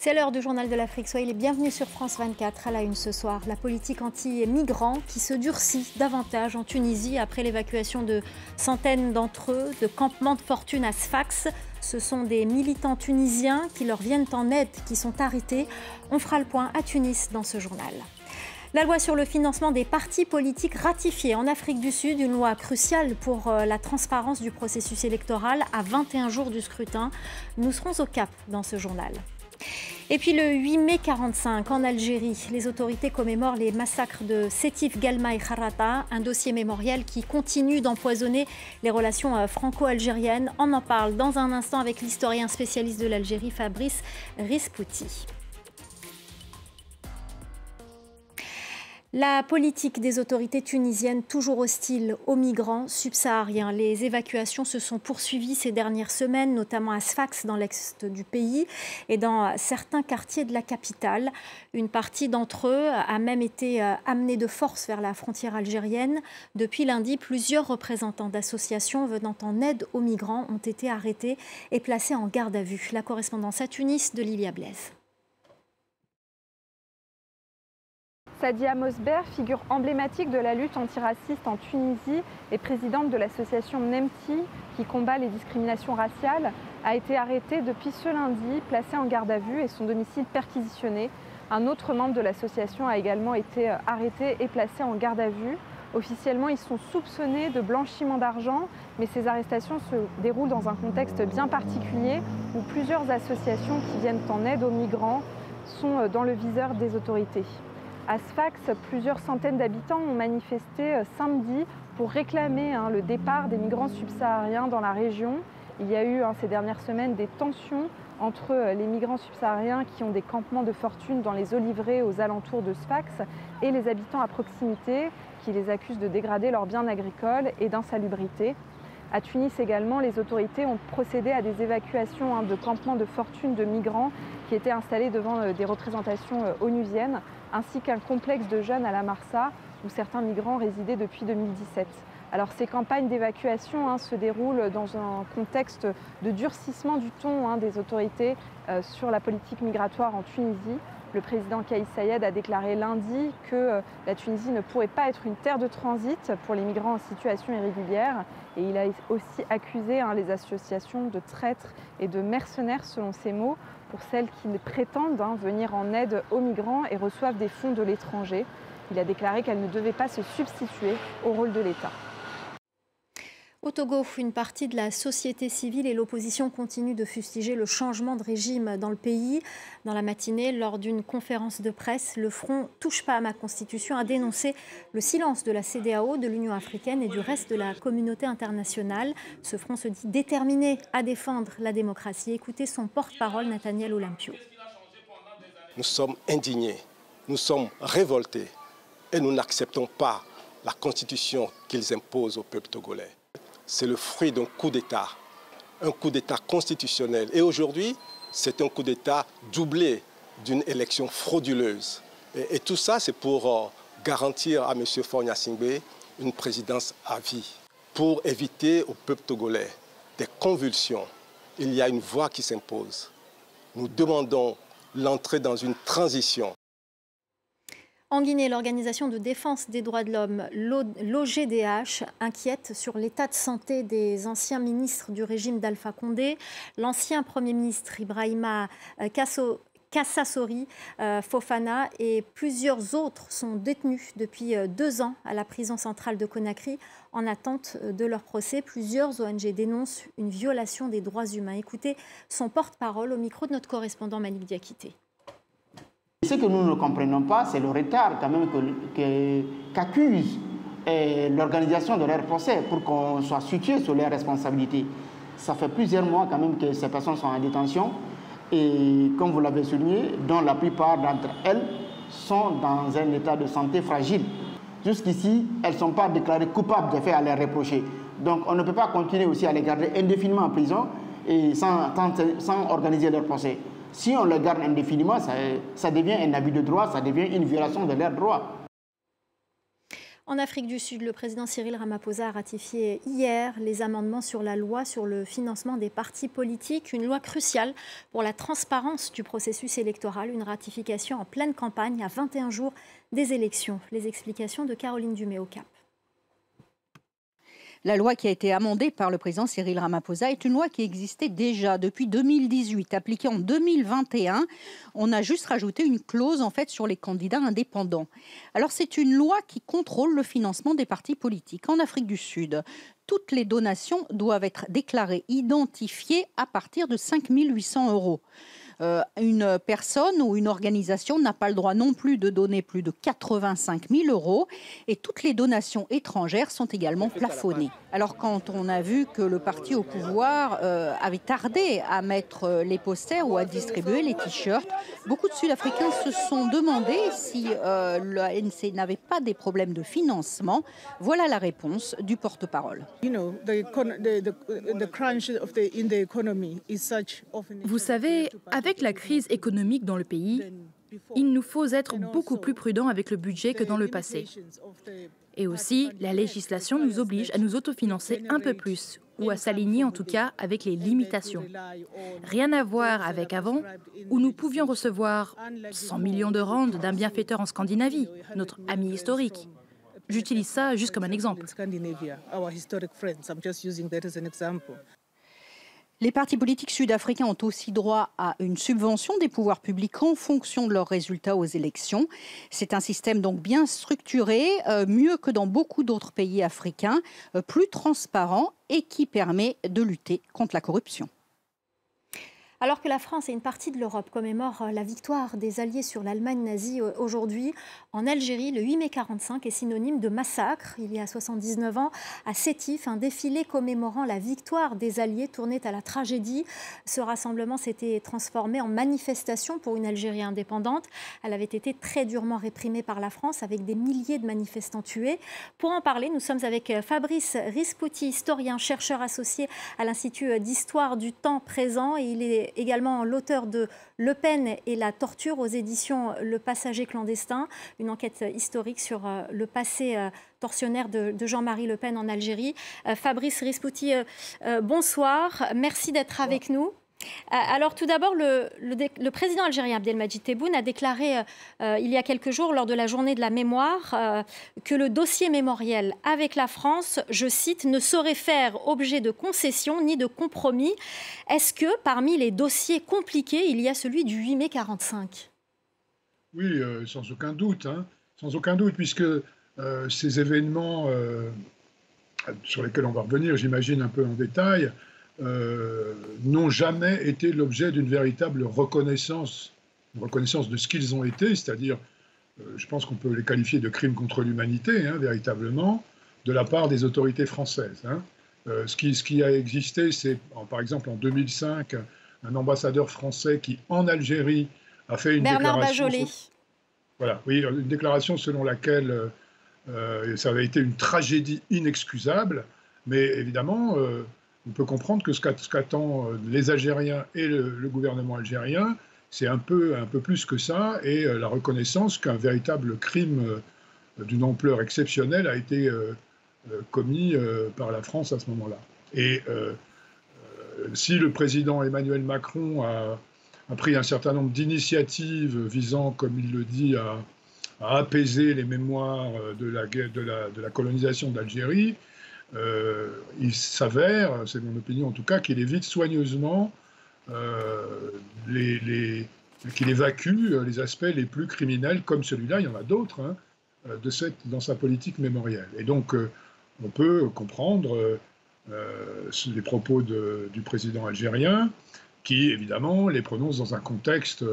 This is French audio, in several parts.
C'est l'heure du journal de l'Afrique. Soyez les bienvenus sur France 24. À la une ce soir, la politique anti-migrants qui se durcit davantage en Tunisie après l'évacuation de centaines d'entre eux de campements de fortune à Sfax. Ce sont des militants tunisiens qui leur viennent en aide qui sont arrêtés. On fera le point à Tunis dans ce journal. La loi sur le financement des partis politiques ratifiée en Afrique du Sud, une loi cruciale pour la transparence du processus électoral à 21 jours du scrutin. Nous serons au cap dans ce journal. Et puis le 8 mai 1945, en Algérie, les autorités commémorent les massacres de Sétif, Galma et Kharata, un dossier mémorial qui continue d'empoisonner les relations franco-algériennes. On en parle dans un instant avec l'historien spécialiste de l'Algérie, Fabrice Rispouti. La politique des autorités tunisiennes, toujours hostile aux migrants subsahariens. Les évacuations se sont poursuivies ces dernières semaines, notamment à Sfax, dans l'est du pays, et dans certains quartiers de la capitale. Une partie d'entre eux a même été amenée de force vers la frontière algérienne. Depuis lundi, plusieurs représentants d'associations venant en aide aux migrants ont été arrêtés et placés en garde à vue. La correspondance à Tunis de Lilia Blaise. Sadia Mosber, figure emblématique de la lutte antiraciste en Tunisie et présidente de l'association Mnemti qui combat les discriminations raciales, a été arrêtée depuis ce lundi, placée en garde à vue et son domicile perquisitionné. Un autre membre de l'association a également été arrêté et placé en garde à vue. Officiellement, ils sont soupçonnés de blanchiment d'argent, mais ces arrestations se déroulent dans un contexte bien particulier où plusieurs associations qui viennent en aide aux migrants sont dans le viseur des autorités. À Sfax, plusieurs centaines d'habitants ont manifesté samedi pour réclamer le départ des migrants subsahariens dans la région. Il y a eu ces dernières semaines des tensions entre les migrants subsahariens qui ont des campements de fortune dans les oliveraies aux alentours de Sfax et les habitants à proximité qui les accusent de dégrader leurs biens agricoles et d'insalubrité. À Tunis également, les autorités ont procédé à des évacuations de campements de fortune de migrants qui étaient installés devant des représentations onusiennes, ainsi qu'un complexe de jeunes à la Marsa, où certains migrants résidaient depuis 2017. Alors ces campagnes d'évacuation se déroulent dans un contexte de durcissement du ton des autorités sur la politique migratoire en Tunisie. Le président Kais Saied a déclaré lundi que la Tunisie ne pourrait pas être une terre de transit pour les migrants en situation irrégulière. Et il a aussi accusé les associations de traîtres et de mercenaires, selon ses mots, pour celles qui prétendent venir en aide aux migrants et reçoivent des fonds de l'étranger. Il a déclaré qu'elles ne devaient pas se substituer au rôle de l'État. Au Togo, une partie de la société civile et l'opposition continuent de fustiger le changement de régime dans le pays. Dans la matinée, lors d'une conférence de presse, le Front Touche pas à ma Constitution a dénoncé le silence de la CEDEAO, de l'Union africaine et du reste de la communauté internationale. Ce front se dit déterminé à défendre la démocratie. Écoutez son porte-parole, Nathaniel Olympio. Nous sommes indignés, nous sommes révoltés et nous n'acceptons pas la Constitution qu'ils imposent au peuple togolais. C'est le fruit d'un coup d'État constitutionnel. Et aujourd'hui, c'est un coup d'État doublé d'une élection frauduleuse. Et tout ça, c'est pour garantir à M. Faure Gnassingbé une présidence à vie. Pour éviter au peuple togolais des convulsions, il y a une voie qui s'impose. Nous demandons l'entrée dans une transition. En Guinée, l'Organisation de défense des droits de l'homme, l'OGDH, inquiète sur l'état de santé des anciens ministres du régime d'Alpha Condé. L'ancien Premier ministre Ibrahima Kassassori Fofana et plusieurs autres sont détenus depuis 2 ans à la prison centrale de Conakry en attente de leur procès. Plusieurs ONG dénoncent une violation des droits humains. Écoutez son porte-parole au micro de notre correspondant Malik Diakité. Ce que nous ne comprenons pas, c'est le retard quand même qu'accuse l'organisation de leur procès pour qu'on soit situé sur leurs responsabilités. Ça fait plusieurs mois quand même que ces personnes sont en détention et, comme vous l'avez souligné, dont la plupart d'entre elles sont dans un état de santé fragile. Jusqu'ici, elles ne sont pas déclarées coupables des faits à leur reprocher. Donc on ne peut pas continuer aussi à les garder indéfiniment en prison et sans organiser leur procès. Si on le garde indéfiniment, ça devient un abus de droit, ça devient une violation de leurs droits. En Afrique du Sud, le président Cyril Ramaphosa a ratifié hier les amendements sur la loi sur le financement des partis politiques, une loi cruciale pour la transparence du processus électoral, une ratification en pleine campagne à 21 jours des élections. Les explications de Caroline Dumé au Cap. La loi qui a été amendée par le président Cyril Ramaphosa est une loi qui existait déjà depuis 2018, appliquée en 2021. On a juste rajouté une clause en fait sur les candidats indépendants. Alors c'est une loi qui contrôle le financement des partis politiques. En Afrique du Sud, toutes les donations doivent être déclarées, identifiées à partir de 5 800 €. Une personne ou une organisation n'a pas le droit non plus de donner plus de 85 000 € et toutes les donations étrangères sont également plafonnées. Alors quand on a vu que le parti au pouvoir avait tardé à mettre les posters ou à distribuer les t-shirts, beaucoup de Sud-Africains se sont demandé si l'ANC n'avait pas des problèmes de financement. Voilà la réponse du porte-parole. Vous savez, avec la crise économique dans le pays, il nous faut être beaucoup plus prudents avec le budget que dans le passé. Et aussi, la législation nous oblige à nous autofinancer un peu plus, ou à s'aligner en tout cas avec les limitations. Rien à voir avec avant, où nous pouvions recevoir 100 millions de rands d'un bienfaiteur en Scandinavie, notre ami historique. J'utilise ça juste comme un exemple. Les partis politiques sud-africains ont aussi droit à une subvention des pouvoirs publics en fonction de leurs résultats aux élections. C'est un système donc bien structuré, mieux que dans beaucoup d'autres pays africains, plus transparent et qui permet de lutter contre la corruption. Alors que la France et une partie de l'Europe commémorent la victoire des Alliés sur l'Allemagne nazie aujourd'hui, en Algérie, le 8 mai 1945 est synonyme de massacre. Il y a 79 ans, à Sétif, un défilé commémorant la victoire des Alliés tournait à la tragédie. Ce rassemblement s'était transformé en manifestation pour une Algérie indépendante. Elle avait été très durement réprimée par la France, avec des milliers de manifestants tués. Pour en parler, nous sommes avec Fabrice Rispouti, historien, chercheur associé à l'Institut d'histoire du temps présent. Et il est également l'auteur de Le Pen et la torture aux éditions Le Passager clandestin, une enquête historique sur le passé tortionnaire de Jean-Marie Le Pen en Algérie. Fabrice Rispouti, bonsoir, merci d'être avec nous. Alors tout d'abord, le président algérien Abdelmadjid Tebboune a déclaré il y a quelques jours lors de la journée de la mémoire que le dossier mémoriel avec la France, je cite, ne saurait faire objet de concession ni de compromis. Est-ce que parmi les dossiers compliqués, il y a celui du 8 mai 1945 ? Oui, sans aucun doute, sans aucun doute, puisque ces événements sur lesquels on va revenir, j'imagine un peu en détail, n'ont jamais été l'objet d'une véritable reconnaissance de ce qu'ils ont été, c'est-à-dire, je pense qu'on peut les qualifier de crimes contre l'humanité, véritablement, de la part des autorités françaises. Ce qui a existé, c'est, par exemple, en 2005, un ambassadeur français qui, en Algérie, a fait une déclaration... Bajolet. Voilà, oui, une déclaration selon laquelle ça avait été une tragédie inexcusable, mais évidemment... on peut comprendre que ce qu'attendent les Algériens et le gouvernement algérien, c'est un peu plus que ça, et la reconnaissance qu'un véritable crime d'une ampleur exceptionnelle a été commis par la France à ce moment-là. Et si le président Emmanuel Macron a pris un certain nombre d'initiatives visant, comme il le dit, à apaiser les mémoires de la colonisation d'Algérie, il s'avère, c'est mon opinion en tout cas, qu'il évite soigneusement, qu'il évacue les aspects les plus criminels, comme celui-là, il y en a d'autres, dans sa politique mémorielle. Et donc, on peut comprendre les propos du président algérien, qui, évidemment, les prononce dans un contexte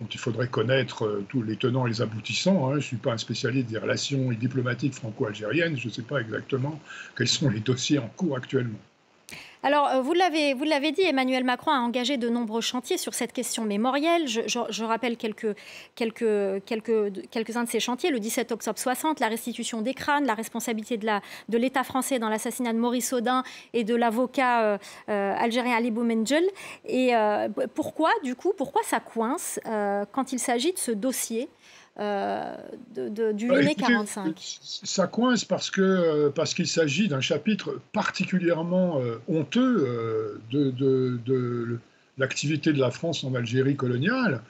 dont il faudrait connaître tous les tenants et les aboutissants. Je ne suis pas un spécialiste des relations diplomatiques franco-algériennes. Je ne sais pas exactement quels sont les dossiers en cours actuellement. Alors, vous l'avez dit, Emmanuel Macron a engagé de nombreux chantiers sur cette question mémorielle. Je rappelle quelques-uns de ces chantiers. Le 17 octobre 60, la restitution des crânes, la responsabilité de l'État français dans l'assassinat de Maurice Audin et de l'avocat algérien Ali Boumendjel. Et pourquoi ça coince quand il s'agit de ce dossier du mai 45? Ça coince parce qu'il s'agit d'un chapitre particulièrement honteux de l'activité de la France en Algérie coloniale,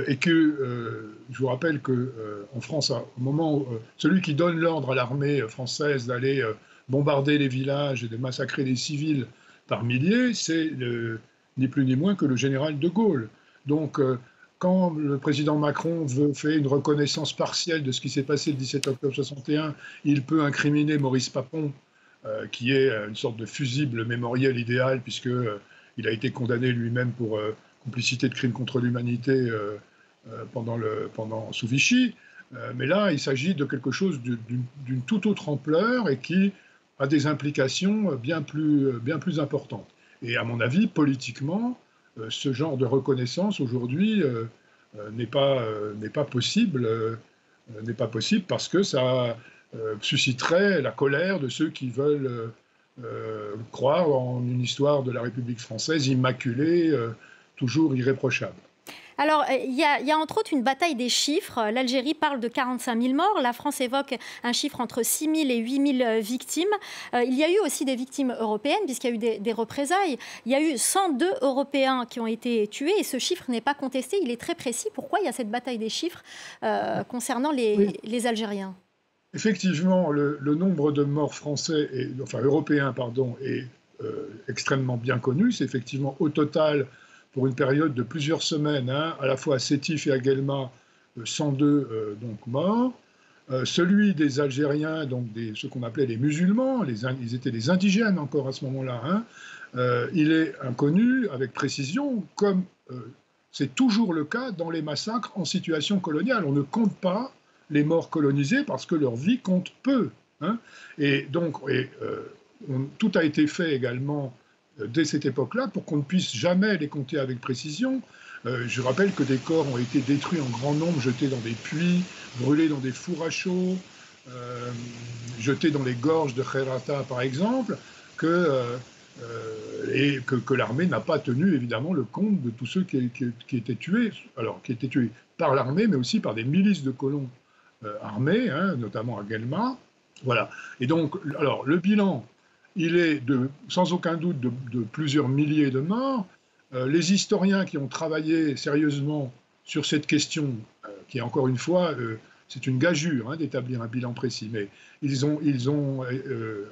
et que je vous rappelle qu'en France, au moment où celui qui donne l'ordre à l'armée française d'aller bombarder les villages et de massacrer les civils par milliers, c'est ni plus ni moins que le général de Gaulle. Donc, quand le président Macron fait une reconnaissance partielle de ce qui s'est passé le 17 octobre 61, il peut incriminer Maurice Papon, qui est une sorte de fusible mémoriel idéal, puisqu'il a été condamné lui-même pour complicité de crimes contre l'humanité sous Vichy. Mais là, il s'agit de quelque chose d'une toute autre ampleur et qui a des implications bien plus importantes. Et à mon avis, politiquement, ce genre de reconnaissance aujourd'hui n'est pas possible parce que ça susciterait la colère de ceux qui veulent croire en une histoire de la République française immaculée, toujours irréprochable. Alors, il y a entre autres une bataille des chiffres. L'Algérie parle de 45 000 morts. La France évoque un chiffre entre 6 000 et 8 000 victimes. Il y a eu aussi des victimes européennes, puisqu'il y a eu des représailles. Il y a eu 102 Européens qui ont été tués, et ce chiffre n'est pas contesté. Il est très précis. Pourquoi il y a cette bataille des chiffres concernant les Algériens? Effectivement, le nombre de morts européens est extrêmement bien connu. C'est effectivement au total, pour une période de plusieurs semaines, à la fois à Sétif et à Guelma, 102 morts. Celui des Algériens, ceux qu'on appelait les musulmans, ils étaient des indigènes encore à ce moment-là, il est inconnu avec précision, comme c'est toujours le cas dans les massacres en situation coloniale. On ne compte pas les morts colonisés parce que leur vie compte peu. Et donc, tout a été fait également dès cette époque-là, pour qu'on ne puisse jamais les compter avec précision. Je rappelle que des corps ont été détruits en grand nombre, jetés dans des puits, brûlés dans des fours à chaud, jetés dans les gorges de Kherata, par exemple, et que l'armée n'a pas tenu, évidemment, le compte de tous ceux qui étaient tués, qui étaient tués par l'armée, mais aussi par des milices de colons armés, notamment à Guelma. Voilà. Et donc, le bilan, il est sans aucun doute de plusieurs milliers de morts. Les historiens qui ont travaillé sérieusement sur cette question, qui est encore une fois, c'est une gageure d'établir un bilan précis, mais ils ont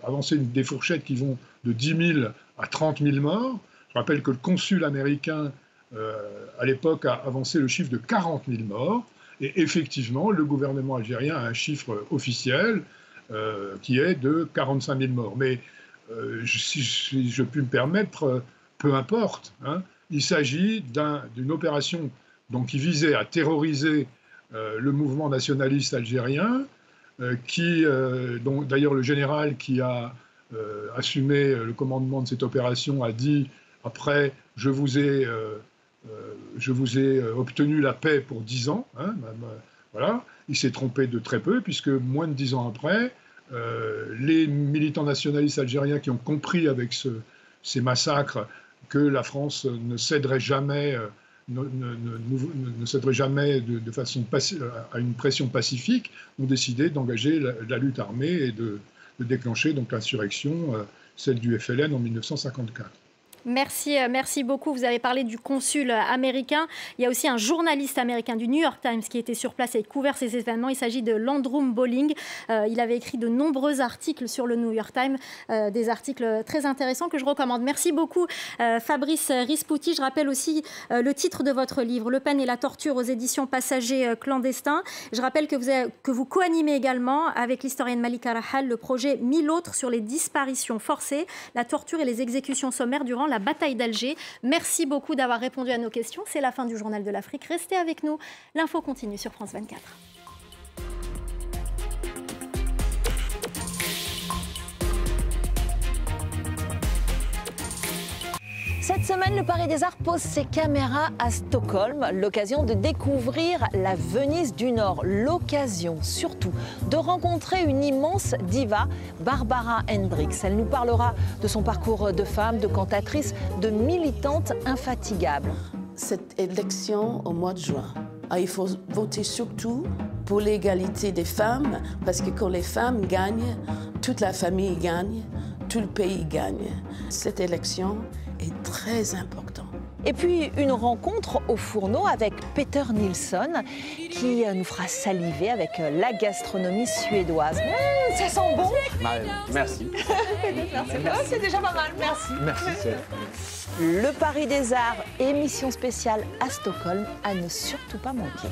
avancé des fourchettes qui vont de 10 000 à 30 000 morts. Je rappelle que le consul américain, à l'époque, a avancé le chiffre de 40 000 morts. Et effectivement, le gouvernement algérien a un chiffre officiel qui est de 45 000 morts. Mais si je puis me permettre, peu importe. Il s'agit d'une opération qui visait à terroriser le mouvement nationaliste algérien, dont d'ailleurs le général qui a assumé le commandement de cette opération a dit après « je vous ai obtenu la paix pour 10 ans ». Voilà. Il s'est trompé de très peu, puisque moins de 10 ans après, les militants nationalistes algériens qui ont compris avec ces massacres que la France ne céderait jamais, ne céderait jamais de façon à une pression pacifique, ont décidé d'engager la lutte armée et de déclencher donc l'insurrection, celle du FLN en 1954. Merci beaucoup. Vous avez parlé du consul américain. Il y a aussi un journaliste américain du New York Times qui était sur place et couvert ces événements. Il s'agit de Landrum Bolling. Il avait écrit de nombreux articles sur le New York Times, des articles très intéressants que je recommande. Merci beaucoup, Fabrice Rispouti. Je rappelle aussi le titre de votre livre, Le Pen et la torture, aux éditions Passagers clandestins. Je rappelle que vous co-animez également avec l'historienne Malika Rahal le projet 1000 autres sur les disparitions forcées, la torture et les exécutions sommaires durant la bataille d'Alger. Merci beaucoup d'avoir répondu à nos questions. C'est la fin du Journal de l'Afrique. Restez avec nous. L'info continue sur France 24. Cette semaine, le Palais des Arts pose ses caméras à Stockholm. L'occasion de découvrir la Venise du Nord. L'occasion surtout de rencontrer une immense diva, Barbara Hendricks. Elle nous parlera de son parcours de femme, de cantatrice, de militante infatigable. Cette élection au mois de juin, il faut voter surtout pour l'égalité des femmes, parce que quand les femmes gagnent, toute la famille gagne, tout le pays gagne. Cette élection est très importante. Et puis une rencontre au fourneau avec Peter Nilsson qui nous fera saliver avec la gastronomie suédoise. Ça sent bon. Merci. C'est déjà pas mal, merci. Merci. Le Paris des Arts, émission spéciale à Stockholm, à ne surtout pas manquer.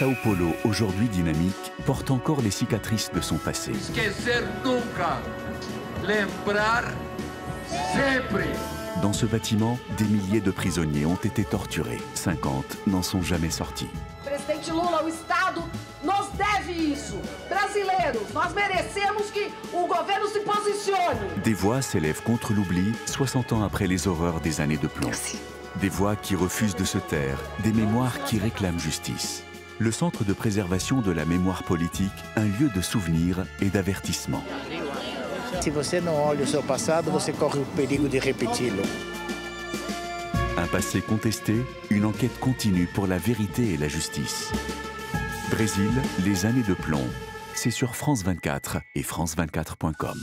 Sao Paulo, aujourd'hui dynamique, porte encore les cicatrices de son passé. Dans ce bâtiment, des milliers de prisonniers ont été torturés. 50 n'en sont jamais sortis. Presidente Lula, o Estado nos deve isso. Brasileiros, nós merecemos que o governo se posicione. Des voix s'élèvent contre l'oubli 60 ans après les horreurs des années de plomb. Merci. Des voix qui refusent de se taire, des mémoires qui réclament justice. Le Centre de préservation de la mémoire politique, un lieu de souvenir et d'avertissement. Se você não olha o seu passado, você corre o perigo de repeti-lo. Un passé contesté, une enquête continue pour la vérité et la justice. Brésil, les années de plomb. C'est sur France 24 et France24.com.